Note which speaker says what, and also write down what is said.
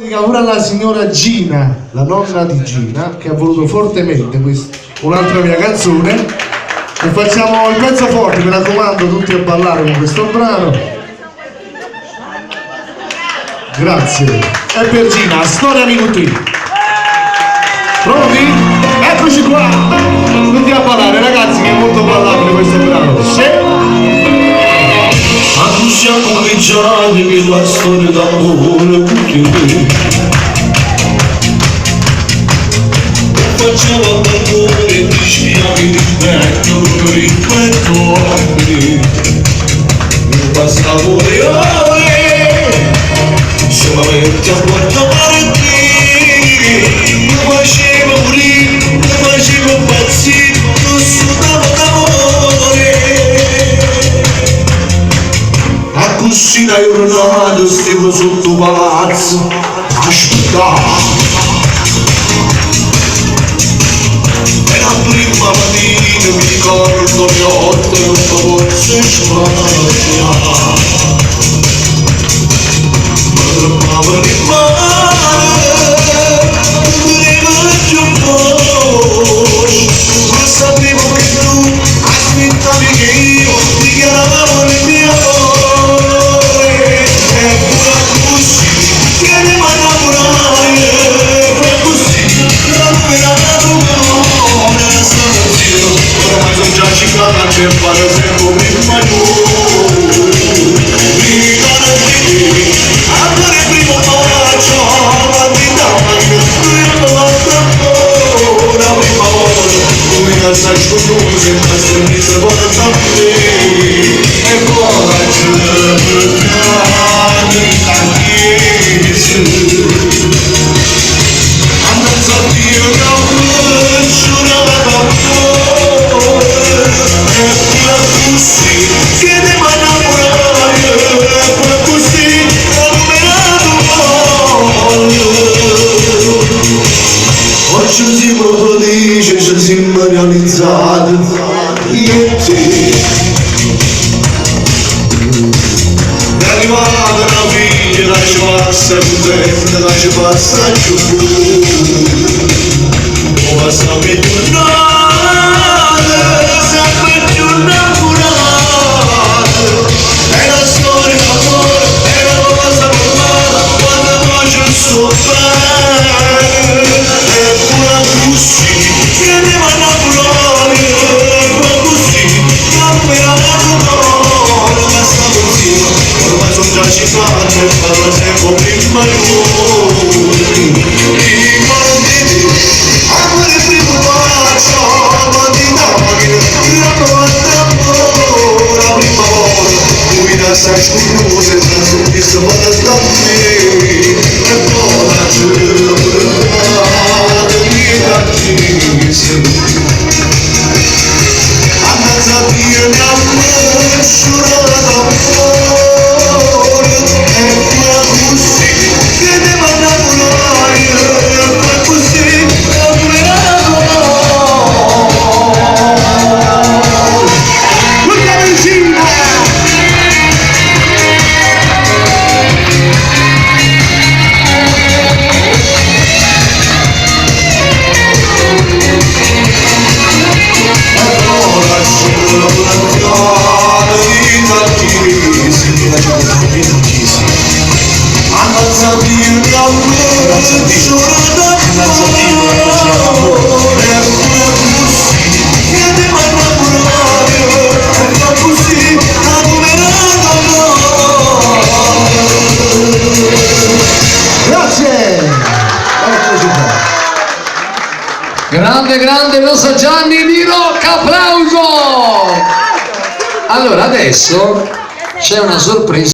Speaker 1: Pure alla signora Gina, la nonna di Gina, che ha voluto fortemente un'altra mia canzone, e facciamo il pezzo forte, mi raccomando, tutti a ballare con questo brano. Grazie. E per Gina, storia minuti. Pronti? Eccoci qua! Tutti a ballare, ragazzi, che è molto ballabile questo brano.
Speaker 2: Ma tu siamo cominciati che la storia d'amore facciamo l'amore e ti spieghi di vecchio rispetto a me. Non passavo le ore solamente a guardare te, mi facevo morire, mi facevo impazzire, non sudavo d'amore. A cucina io nato, stavo sotto palazzo, aspettavo. Prima mattina mi ricordo le 8 e un forse sbagliato. Mi trovavo di mare, mi rivolgevo un po'. Ma sapevo che tu aspettavi che io dichiaravamo il mio amore. E pure così, chiedeva a innamorare, e così, non me la ormai sono già ciclata per fare sempre il maglione. Ricordati, amore primo bacio, quantità che scrivo l'altra ancora prima volta. L'unica sai sconosce, ma sorriso porta a me. E poi c'è per cani la chiesa. Andando a Dio che ho giurato a oggi siamo felici, ci siamo realizzati, io e te. È arrivata una figlia, la ci passa contenta, la ci passa più. O passa per giornate, sempre più innamorate. È la storia d'amore, è una cosa normale, quando poi c'è il suo bene. E pure così, chiedeva a innamorare, e così, non me la adoro, ma sta così, ormai sono già cifrate, e parla sempre prima io. Ricordati, amore primo bacio, quantità che tirano a tempo, la prima volta, lui da sai scusa, e da sorriso porta a me, e poi c'è la verdade da chiesa. Andate a Dio mi ha giurato amore, e poi così, chiedeva a innamorare, e così, non me la
Speaker 3: Grande, grande il nostro Gianni Di Rocca, applauso! Allora adesso c'è una sorpresa.